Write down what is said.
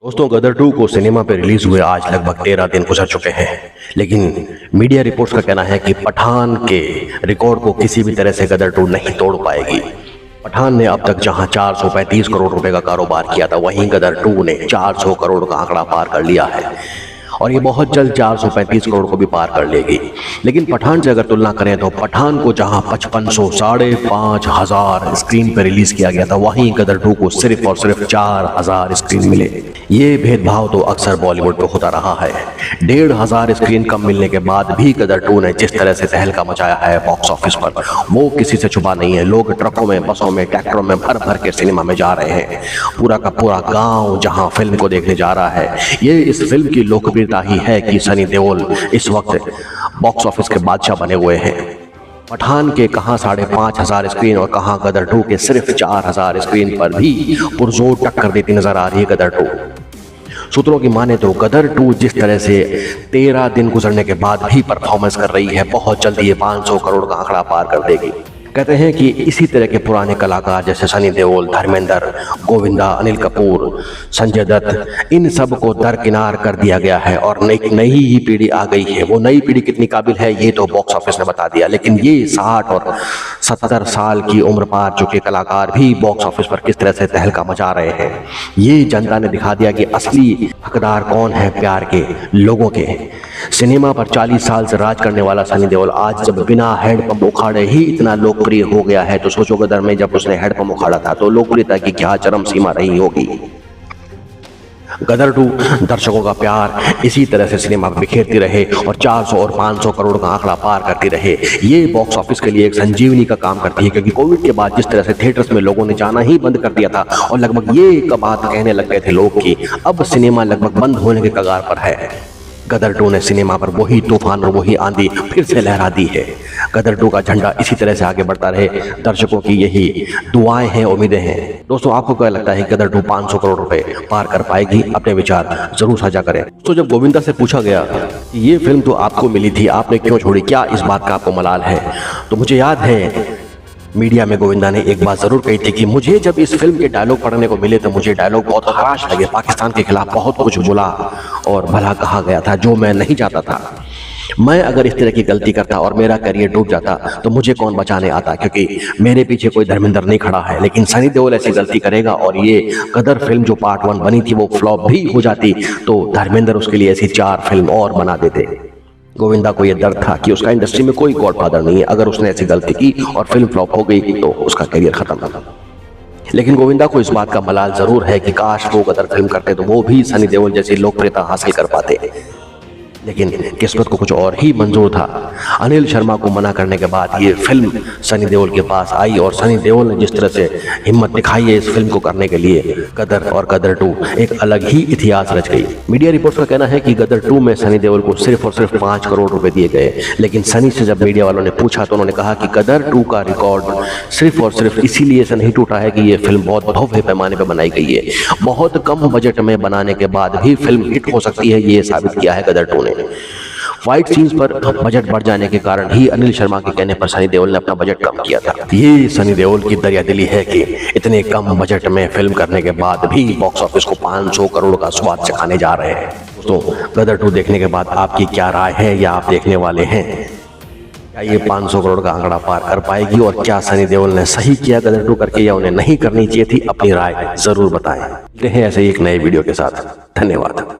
दोस्तों, गदर 2 को सिनेमा पे रिलीज हुए आज लगभग 13 दिन गुजर चुके हैं, लेकिन मीडिया रिपोर्ट्स का कहना है कि पठान के रिकॉर्ड को किसी भी तरह से गदर 2 नहीं तोड़ पाएगी। पठान ने अब तक जहां 435 करोड़ रुपए का कारोबार किया था, वहीं गदर 2 ने 400 करोड़ का आंकड़ा पार कर लिया है और ये बहुत जल्द 435 करोड़ को भी पार कर लेगी। लेकिन पठान से अगर तुलना करें तो पठान को जहां 5500 5,500 स्क्रीन पर रिलीज किया गया था, वहीं गदर 2 को सिर्फ और सिर्फ 4,000 स्क्रीन मिले। ये भेदभाव तो अक्सर बॉलीवुड पे होता रहा है। 1,500 स्क्रीन कम मिलने के बाद भी गदर 2 ने जिस तरह से तहलका मचाया है बॉक्स ऑफिस पर, वो किसी से छुपा नहीं है। लोग ट्रकों में, बसों में, ट्रैक्टरों में भर भर के सिनेमा में जा रहे हैं। पूरा का पूरा गांव जहां फिल्म को देखने जा रहा है। ये इस फिल्म की लोकप्रियता ही है कि सनी देओल इस वक्त बॉक्स ऑफिस के बादशाह बने हुए हैं। पठान के कहां 5,500 स्क्रीन और कहां गदर 2 के सिर्फ 4,000 स्क्रीन पर भी पुरजोर टक्कर देती नजर आ रही है गदर 2। सूत्रों की माने तो गदर 2 जिस तरह से 13 दिन गुजरने के बाद भी परफॉर्मेंस कर रही है, बहुत जल्दी ये 500 करोड़ का आंकड़ा पार कर देगी। कहते हैं कि इसी तरह के पुराने कलाकार जैसे सनी देओल, धर्मेंद्र, गोविंदा, अनिल कपूर, संजय दत्त, इन सब को दरकिनार कर दिया गया है और नई ही पीढ़ी आ गई है। वो नई पीढ़ी कितनी काबिल है ये तो बॉक्स ऑफिस ने बता दिया, लेकिन ये 60 और 70 साल की उम्र पार चुके कलाकार भी बॉक्स ऑफिस पर किस तरह से तहलका मचा रहे हैं। ये जनता ने दिखा दिया कि असली हकदार कौन है प्यार के लोगों के। सिनेमा पर 40 साल से राज करने वाला सनी देओल आज जब बिना हैंडपंप उखाड़े ही इतना लोकप्रिय हो गया है, तो सोचो गदर में जब उसने हैंडपंप उखाड़ा था तो लोकप्रियता की क्या चरम सीमा रही होगी। गदर 2 दर्शकों का प्यार इसी तरह से सिनेमा में बिखेरती रहे और 400 और 500 करोड़ का आंकड़ा पार करती रहे। ये बॉक्स ऑफिस के लिए एक संजीवनी का काम करती है, क्योंकि कोविड के बाद जिस तरह से थिएटर्स में लोगों ने जाना ही बंद कर दिया था और लगभग ये एक बात कहने लग गए थे लोग कि अब सिनेमा लगभग बंद होने के कगार पर है। गदर 2 ने सिनेमा पर वही तूफान और वही आंधी फिर से लहरा दी है। गदर 2 का झंडा इसी तरह से आगे बढ़ता रहे, दर्शकों की यही दुआएं हैं, उम्मीदें हैं। दोस्तों, आपको क्या लगता है गदर 2 500 करोड़ रुपए पार कर पाएगी? अपने विचार जरूर साझा करें। तो जब गोविंदा से पूछा गया कि ये फिल्म तो आपको मिली थी, आपने क्यों छोड़ी, क्या इस बात का आपको मलाल है, तो मुझे याद है मीडिया में गोविंदा ने एक बात जरूर कही थी कि मुझे जब इस फिल्म के डायलॉग पढ़ने को मिले तो मुझे डायलॉग बहुत हराश लगे। पाकिस्तान के खिलाफ बहुत कुछ बोला और भला कहा गया था जो मैं नहीं चाहता था। मैं अगर इस तरह की गलती करता और मेरा करियर डूब जाता तो मुझे कौन बचाने आता, क्योंकि मेरे पीछे कोई धर्मेंद्र नहीं खड़ा है। लेकिन सनी देओल ऐसी गलती करेगा और ये गदर फिल्म जो पार्ट 1 बनी थी वो फ्लॉप भी हो जाती तो धर्मेंद्र उसके लिए ऐसी 4 फिल्म और बना देते। गोविंदा को यह डर था कि उसका इंडस्ट्री में कोई गॉडफादर नहीं है, अगर उसने ऐसी गलती की और फिल्म फ्लॉप हो गई तो उसका करियर खत्म। लेकिन गोविंदा को इस बात का मलाल जरूर है कि काश वो गदर फिल्म करते तो वो भी सनी देओल जैसी लोकप्रियता हासिल कर पाते, लेकिन किस्मत को कुछ और ही मंजूर था। अनिल शर्मा को मना करने के बाद ये फिल्म सनी देओल के पास आई और सनी देओल ने जिस तरह से हिम्मत दिखाई है इस फिल्म को करने के लिए, गदर और गदर 2 एक अलग ही इतिहास रच गई। मीडिया रिपोर्ट्स का कहना है कि गदर 2 में सनी देओल को सिर्फ और सिर्फ 5 करोड़ रुपए दिए गए, लेकिन सनी से जब मीडिया वालों ने पूछा तो उन्होंने कहा कि गदर 2 का रिकॉर्ड सिर्फ और सिर्फ इसीलिए से नहीं टूटा है कि ये फिल्म बहुत भव्य पैमाने पर बनाई गई है। बहुत कम बजट में बनाने के बाद भी फिल्म हिट हो सकती है, ये साबित किया है गदर 2 ने। फाइट सीन्स पर बजट बढ़ जाने के कारण ही अनिल शर्मा के कहने पर सनी देओल ने अपना बजट कम किया था। ये सनी देओल की दरियादिली है कि इतने कम बजट में फिल्म करने के बाद भी बॉक्स ऑफिस को 500 करोड़ का स्वाद चखाने जा रहे हैं। तो गदर 2 देखने के बाद आपकी क्या राय है या आप देखने वाले हैं? क्या ये 500 करोड़ का आंकड़ा पार कर पाएगी और क्या सनी देओल ने सही किया गदर 2 करके या उन्हें नहीं करनी चाहिए थी? अपनी राय जरूर बताएं। मिलते हैं ऐसे ही एक नए वीडियो के साथ। धन्यवाद।